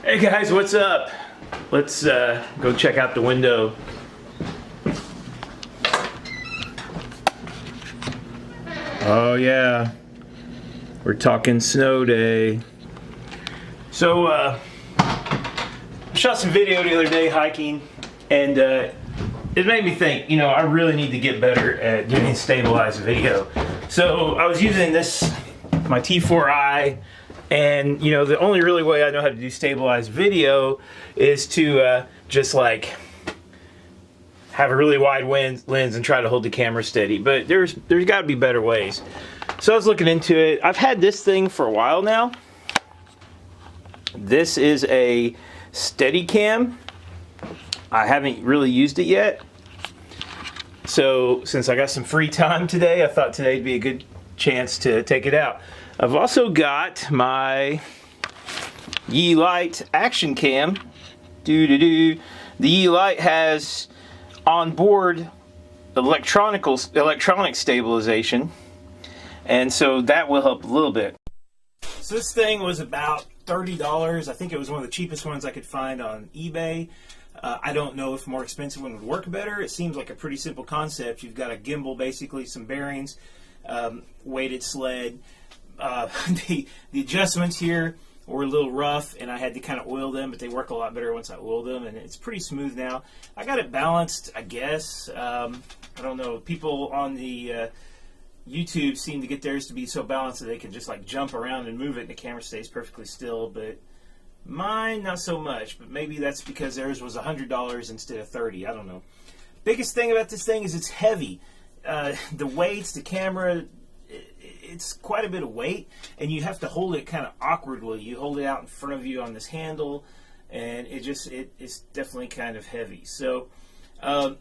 Hey guys, what's up? Let's go check out the window. Oh yeah, we're talking snow day. So I shot some video the other day hiking, and it made me think, you know, I really need to get better at doing stabilized video. So I was using my T4i, and you know, the only really way I know how to do stabilized video is to just like have a really wide lens and try to hold the camera steady. But there's got to be better ways. So I was looking into it. I've had this thing for a while now. This is a Steadicam. I haven't really used it yet. So since I got some free time today, I thought today'd be a good chance to take it out. I've also got my Yi LITE action cam. The Yi LITE has onboard electronic stabilization, and so that will help a little bit. So this thing was about $30. I think it was one of the cheapest ones I could find on eBay. I don't know if a more expensive one would work better. It seems like a pretty simple concept. You've got a gimbal, basically some bearings, weighted sled. The adjustments here were a little rough, and I had to kind of oil them, but they work a lot better once I oil them, and it's pretty smooth now. I got it balanced, I guess. I don't know. People on the YouTube seem to get theirs to be so balanced that they can just like jump around and move it, and the camera stays perfectly still. But mine, not so much. But maybe that's because theirs was $100 instead of $30. I don't know. Biggest thing about this thing is it's heavy. The weights, the camera, it's quite a bit of weight, and you have to hold it kind of awkwardly. You hold it out in front of you on this handle, and it's definitely kind of heavy. So I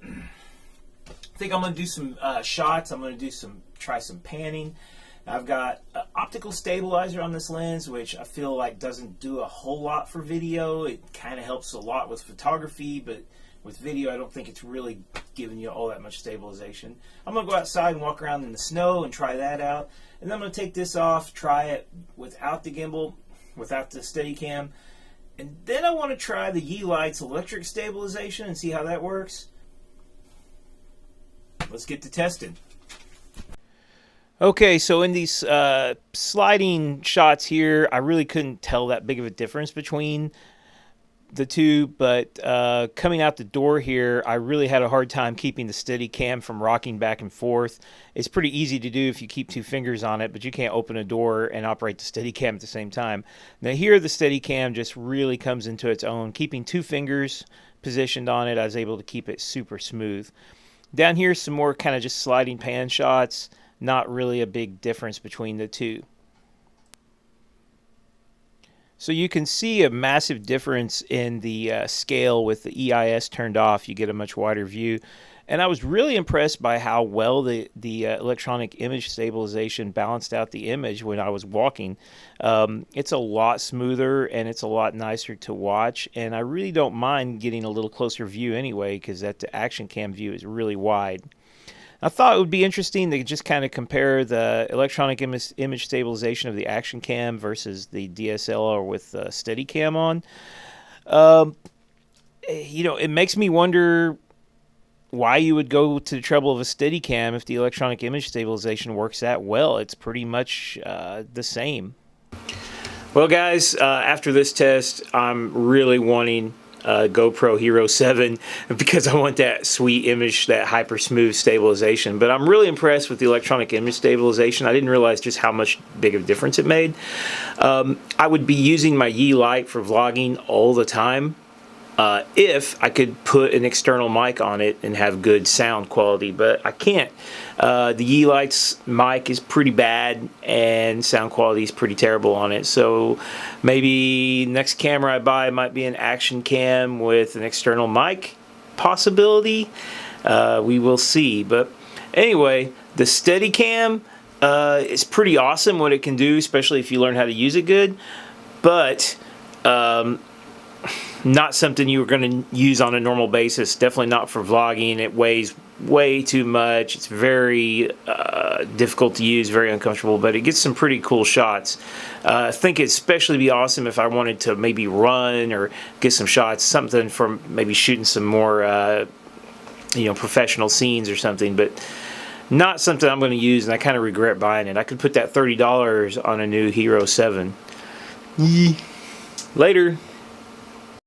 think I'm going to do some shots. I'm going to try some panning. I've got an optical stabilizer on this lens, which I feel like doesn't do a whole lot for video. It kind of helps a lot with photography, but with video, I don't think it's really giving you all that much stabilization. I'm going to go outside and walk around in the snow and try that out. And then I'm going to take this off, try it without the gimbal, without the Steadicam. And then I want to try the Yi LITE's electric stabilization and see how that works. Let's get to testing. Okay, so in these sliding shots here, I really couldn't tell that big of a difference between the two, but coming out the door here, I really had a hard time keeping the Steadicam from rocking back and forth. It's pretty easy to do if you keep two fingers on it, but you can't open a door and operate the Steadicam at the same time. Now here the Steadicam just really comes into its own. Keeping two fingers positioned on it, I was able to keep it super smooth. Down here, some more kind of just sliding pan shots. Not really a big difference between the two. So you can see a massive difference in the scale with the EIS turned off. You get a much wider view. And I was really impressed by how well the electronic image stabilization balanced out the image when I was walking. It's a lot smoother, and it's a lot nicer to watch. And I really don't mind getting a little closer view anyway, because that action cam view is really wide. I thought it would be interesting to just kind of compare the electronic image stabilization of the action cam versus the DSLR with Steadicam on. You know, it makes me wonder why you would go to the trouble of a Steadicam if the electronic image stabilization works that well. It's pretty much the same. Well, guys, after this test, I'm really wanting GoPro Hero 7 because I want that sweet image, that hyper smooth stabilization. But I'm really impressed with the electronic image stabilization. I didn't realize just how much big of a difference it made. I would be using my Yi LITE for vlogging all the time if I could put an external mic on it and have good sound quality, but I can't. The Yi LITE's mic is pretty bad and sound quality is pretty terrible on it, so maybe next camera I buy might be an action cam with an external mic possibility. We will see. But anyway, the Steadicam is pretty awesome what it can do, especially if you learn how to use it good, but not something you were going to use on a normal basis. Definitely not for vlogging. It weighs way too much. It's very difficult to use, very uncomfortable, but it gets some pretty cool shots. I think it'd especially be awesome if I wanted to maybe run or get some shots, something from maybe shooting some more professional scenes or something, but not something I'm going to use, and I kind of regret buying it. I could put that $30 on a new Hero 7. Later.